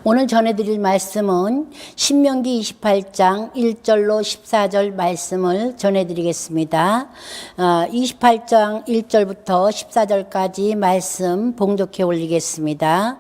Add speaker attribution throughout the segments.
Speaker 1: 오늘 전해드릴 말씀은 신명기 28장 1절로 14절 말씀을 전해드리겠습니다. 28장 1절부터 14절까지 말씀 봉독해 올리겠습니다.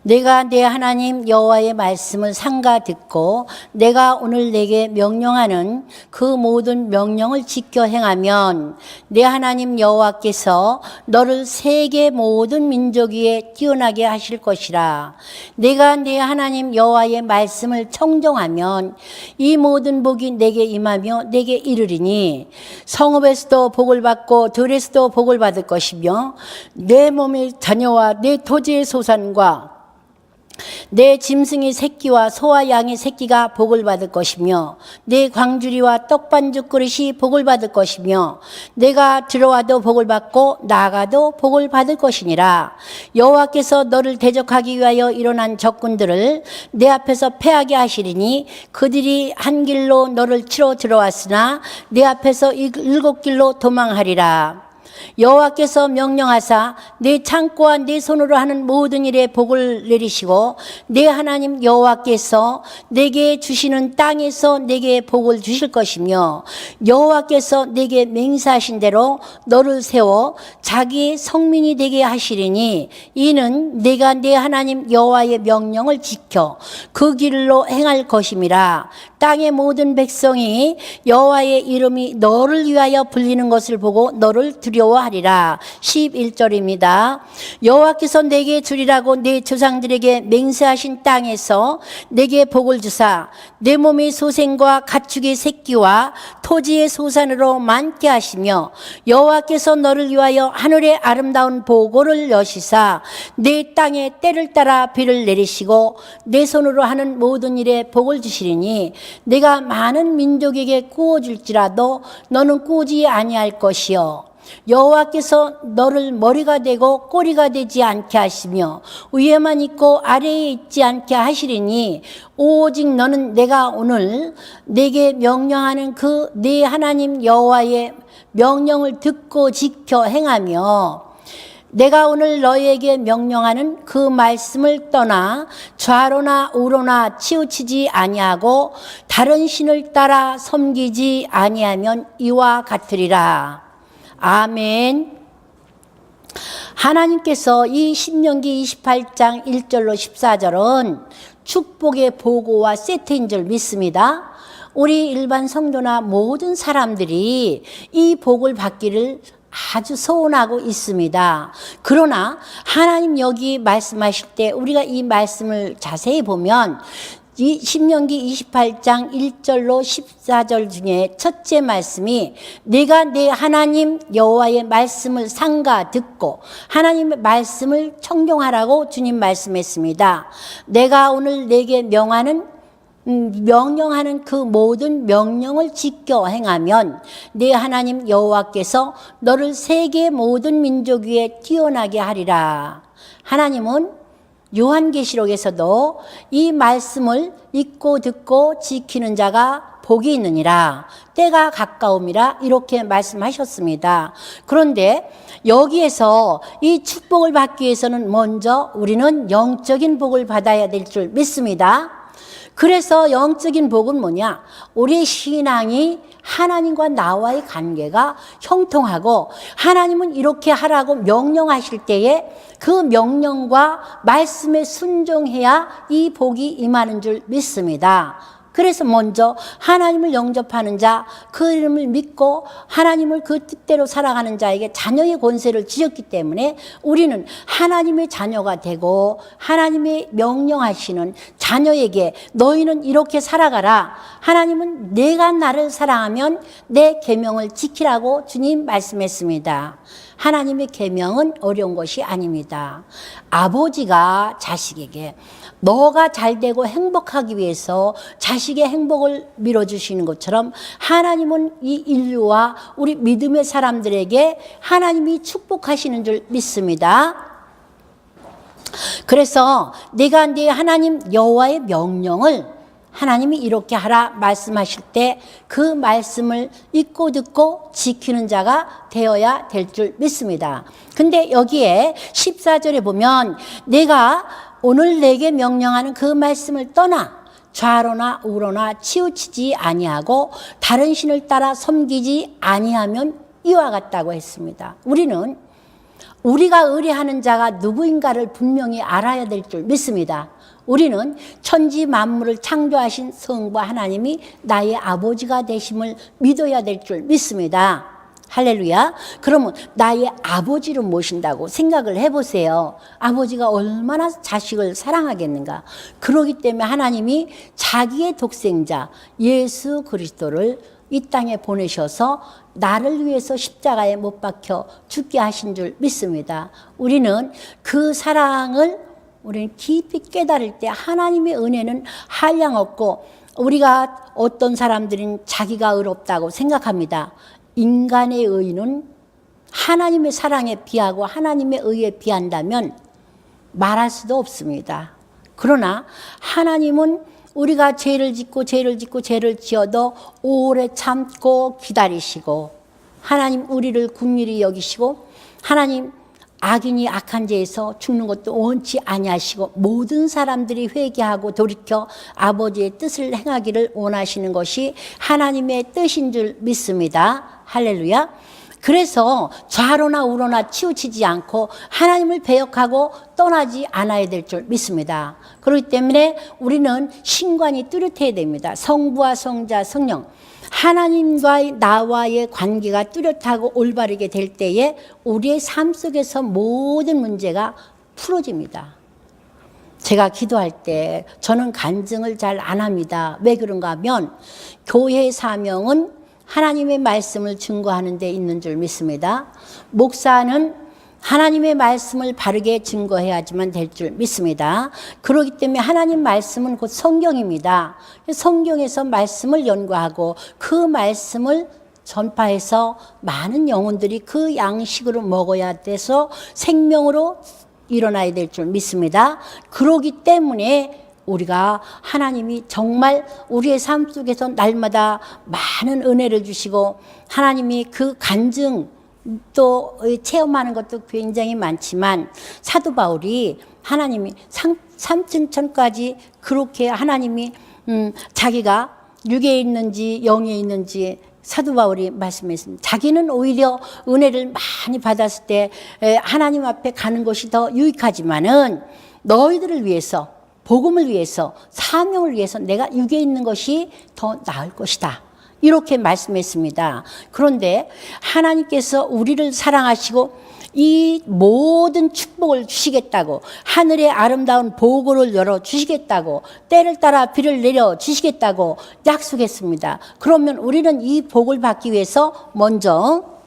Speaker 1: 내가 내 하나님 여호와의 말씀을 삼가 듣고 내가 오늘 내게 명령하는 그 모든 명령을 지켜 행하면 내 하나님 여호와께서 너를 세계 모든 민족 위에 뛰어나게 하실 것이라. 내가 내 하나님 여호와의 말씀을 청종하면 이 모든 복이 내게 임하며 내게 이르리니 성읍에서도 복을 받고 들에서도 복을 받을 것이며 내 몸의 자녀와 내 토지의 소산과 내 짐승의 새끼와 소와 양의 새끼가 복을 받을 것이며 내 광주리와 떡반죽 그릇이 복을 받을 것이며 내가 들어와도 복을 받고 나가도 복을 받을 것이니라. 여호와께서 너를 대적하기 위하여 일어난 적군들을 내 앞에서 패하게 하시리니 그들이 한 길로 너를 치러 들어왔으나 내 앞에서 7길로 도망하리라. 여호와께서 명령하사 내 창고와 내 손으로 하는 모든 일에 복을 내리시고 내 하나님 여호와께서 내게 주시는 땅에서 내게 복을 주실 것이며 여호와께서 내게 맹세하신 대로 너를 세워 자기의 성민이 되게 하시리니 이는 내가 내 하나님 여호와의 명령을 지켜 그 길로 행할 것임이라. 땅의 모든 백성이 여호와의 이름이 너를 위하여 불리는 것을 보고 너를 두려워하리라. 11절입니다. 여호와께서 내게 주리라고 내 조상들에게 맹세하신 땅에서 내게 복을 주사 내 몸의 소생과 가축의 새끼와 토지의 소산으로 많게 하시며 여호와께서 너를 위하여 하늘의 아름다운 보고를 여시사 내 땅에 때를 따라 비를 내리시고 내 손으로 하는 모든 일에 복을 주시리니 내가 많은 민족에게 구워줄지라도 너는 꾸지 아니할 것이요 여호와께서 너를 머리가 되고 꼬리가 되지 않게 하시며 위에만 있고 아래에 있지 않게 하시리니 오직 너는 내가 오늘 내게 명령하는 그 네 하나님 여호와의 명령을 듣고 지켜 행하며 내가 오늘 너희에게 명령하는 그 말씀을 떠나 좌로나 우로나 치우치지 아니하고 다른 신을 따라 섬기지 아니하면 이와 같으리라. 아멘. 하나님께서 이 신명기 28장 1절로 14절은 축복의 보고와 세트인 줄 믿습니다. 우리 일반 성도나 모든 사람들이 이 복을 받기를 아주 소원하고 있습니다. 그러나 하나님 여기 말씀하실 때 우리가 이 말씀을 자세히 보면 이 신명기 28장 1절로 14절 중에 첫째 말씀이 내가 내 하나님 여호와의 말씀을 삼가 듣고 하나님의 말씀을 청종하라고 주님 말씀했습니다. 내가 오늘 내게 명령하는 그 모든 명령을 지켜 행하면 내 하나님 여호와께서 너를 세계 모든 민족 위에 뛰어나게 하리라. 하나님은 요한계시록에서도 이 말씀을 읽고 듣고 지키는 자가 복이 있느니라. 때가 가까움이라 이렇게 말씀하셨습니다. 그런데 여기에서 이 축복을 받기 위해서는 먼저 우리는 영적인 복을 받아야 될 줄 믿습니다. 그래서 영적인 복은 뭐냐? 우리의 신앙이 하나님과 나와의 관계가 형통하고 하나님은 이렇게 하라고 명령하실 때에 그 명령과 말씀에 순종해야 이 복이 임하는 줄 믿습니다. 그래서 먼저 하나님을 영접하는 자, 그 이름을 믿고 하나님을 그 뜻대로 살아가는 자에게 자녀의 권세를 주셨기 때문에 우리는 하나님의 자녀가 되고 하나님의 명령하시는 자녀에게 너희는 이렇게 살아가라. 하나님은 내가 나를 사랑하면 내 계명을 지키라고 주님 말씀했습니다. 하나님의 계명은 어려운 것이 아닙니다. 아버지가 자식에게 너가 잘되고 행복하기 위해서 자식의 행복을 밀어주시는 것처럼 하나님은 이 인류와 우리 믿음의 사람들에게 하나님이 축복하시는 줄 믿습니다. 그래서 내가 네 하나님 여호와의 명령을 하나님이 이렇게 하라 말씀하실 때 그 말씀을 읽고 듣고 지키는 자가 되어야 될 줄 믿습니다. 근데 여기에 14절에 보면 내가 오늘 내게 명령하는 그 말씀을 떠나 좌로나 우로나 치우치지 아니하고 다른 신을 따라 섬기지 아니하면 이와 같다고 했습니다. 우리는 우리가 의뢰하는 자가 누구인가를 분명히 알아야 될 줄 믿습니다. 우리는 천지 만물을 창조하신 성부 하나님이 나의 아버지가 되심을 믿어야 될 줄 믿습니다. 할렐루야. 그러면 나의 아버지를 모신다고 생각을 해보세요. 아버지가 얼마나 자식을 사랑하겠는가. 그렇기 때문에 하나님이 자기의 독생자 예수 그리스도를 이 땅에 보내셔서 나를 위해서 십자가에 못 박혀 죽게 하신 줄 믿습니다. 우리는 그 사랑을 우리는 깊이 깨달을 때 하나님의 은혜는 한량없고, 우리가 어떤 사람들은 자기가 의롭다고 생각합니다. 인간의 의는 하나님의 사랑에 비하고 하나님의 의에 비한다면 말할 수도 없습니다. 그러나 하나님은 우리가 죄를 지어도 오래 참고 기다리시고, 하나님 우리를 긍휼히 여기시고, 하나님 악인이 악한 죄에서 죽는 것도 원치 아니하시고 모든 사람들이 회개하고 돌이켜 아버지의 뜻을 행하기를 원하시는 것이 하나님의 뜻인 줄 믿습니다. 할렐루야. 그래서 좌로나 우로나 치우치지 않고 하나님을 배역하고 떠나지 않아야 될 줄 믿습니다. 그렇기 때문에 우리는 신관이 뚜렷해야 됩니다. 성부와 성자 성령 하나님과 나와의 관계가 뚜렷하고 올바르게 될 때에 우리의 삶 속에서 모든 문제가 풀어집니다. 제가 기도할 때 저는 간증을 잘 안 합니다. 왜 그런가 하면 교회의 사명은 하나님의 말씀을 증거하는 데 있는 줄 믿습니다. 목사는 하나님의 말씀을 바르게 증거해야지만 될 줄 믿습니다. 그렇기 때문에 하나님 말씀은 곧 성경입니다. 성경에서 말씀을 연구하고 그 말씀을 전파해서 많은 영혼들이 그 양식으로 먹어야 돼서 생명으로 일어나야 될 줄 믿습니다. 그렇기 때문에 우리가 하나님이 정말 우리의 삶 속에서 날마다 많은 은혜를 주시고, 하나님이 그 간증 또 체험하는 것도 굉장히 많지만, 사도 바울이 하나님이 삼층천까지 그렇게 하나님이 자기가 육에 있는지 영에 있는지 사도 바울이 말씀했습니다. 자기는 오히려 은혜를 많이 받았을 때 하나님 앞에 가는 것이 더 유익하지만은 너희들을 위해서, 복음을 위해서, 사명을 위해서 내가 육에 있는 것이 더 나을 것이다, 이렇게 말씀했습니다. 그런데 하나님께서 우리를 사랑하시고 이 모든 축복을 주시겠다고, 하늘의 아름다운 보고를 열어주시겠다고, 때를 따라 비를 내려주시겠다고 약속했습니다. 그러면 우리는 이 복을 받기 위해서 먼저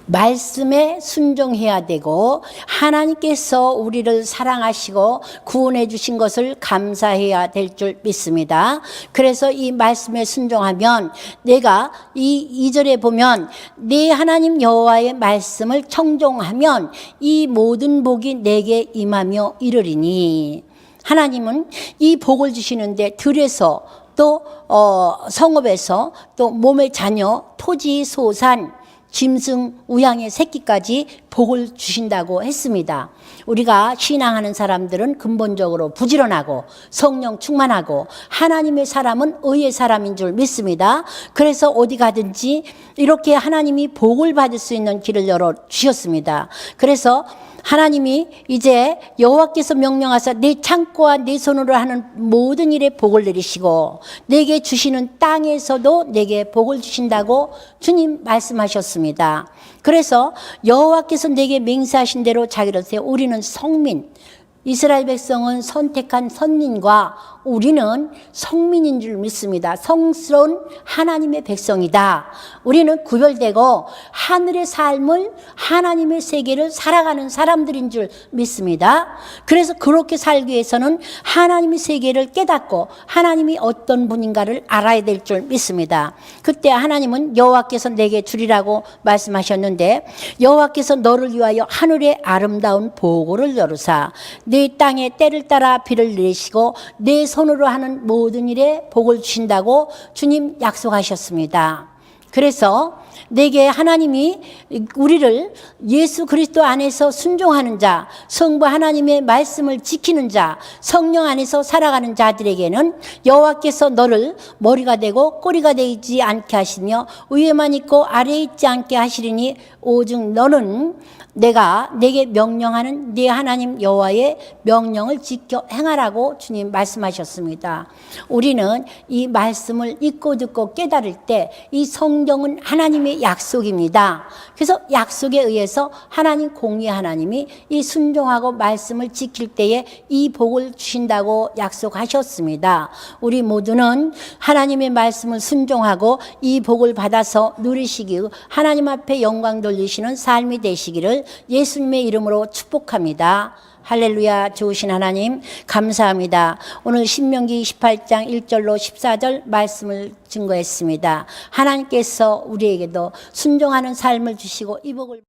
Speaker 1: 말씀에 순종해야 되고, 하나님께서 우리를 사랑하시고 구원해 주신 것을 감사해야 될 줄 믿습니다. 그래서 이 말씀에 순종하면, 내가 이 2절에 보면 내 하나님 여호와의 말씀을 청종하면 이 모든 복이 내게 임하며 이르리니, 하나님은 이 복을 주시는데 들에서 또 성읍에서 또 몸의 자녀, 토지, 소산, 짐승, 우양의 새끼까지 복을 주신다고 했습니다. 우리가 신앙하는 사람들은 근본적으로 부지런하고 성령 충만하고 하나님의 사람은 의의 사람인 줄 믿습니다. 그래서 어디 가든지 이렇게 하나님이 복을 받을 수 있는 길을 열어주셨습니다. 그래서 하나님이 이제 여호와께서 명령하사 내 창고와 내 손으로 하는 모든 일에 복을 내리시고 내게 주시는 땅에서도 내게 복을 주신다고 주님 말씀하셨습니다. 그래서 여호와께서 내게 맹세하신 대로 자기를 세워, 우리는 성민, 이스라엘 백성은 선택한 선민과 우리는 성민인 줄 믿습니다. 성스러운 하나님의 백성이다. 우리는 구별되고 하늘의 삶을, 하나님의 세계를 살아가는 사람들인 줄 믿습니다. 그래서 그렇게 살기 위해서는 하나님의 세계를 깨닫고 하나님이 어떤 분인가를 알아야 될 줄 믿습니다. 그때 하나님은 여호와께서 내게 주리라고 말씀하셨는데, 여호와께서 너를 위하여 하늘의 아름다운 보고를 열으사 내 땅에 때를 따라 비를 내리시고 내 손으로 하는 모든 일에 복을 주신다고 주님 약속하셨습니다. 그래서 내게 하나님이 우리를 예수 그리스도 안에서 순종하는 자, 성부 하나님의 말씀을 지키는 자, 성령 안에서 살아가는 자들에게는 여호와께서 너를 머리가 되고 꼬리가 되지 않게 하시며 위에만 있고 아래에 있지 않게 하시리니 오직 너는 내게 명령하는 네 하나님 여호와의 명령을 지켜 행하라고 주님 말씀하셨습니다. 우리는 이 말씀을 읽고 듣고 깨달을 때 이 성경은 하나님의 약속입니다. 그래서 약속에 의해서 하나님 공의 하나님이 이 순종하고 말씀을 지킬 때에 이 복을 주신다고 약속하셨습니다. 우리 모두는 하나님의 말씀을 순종하고 이 복을 받아서 누리시기 하나님 앞에 영광 돌리시는 삶이 되시기를 예수님의 이름으로 축복합니다. 할렐루야. 좋으신 하나님 감사합니다. 오늘 신명기 28장 1절로 14절 말씀을 증거했습니다. 하나님께서 우리에게도 순종하는 삶을 주시고 이 복을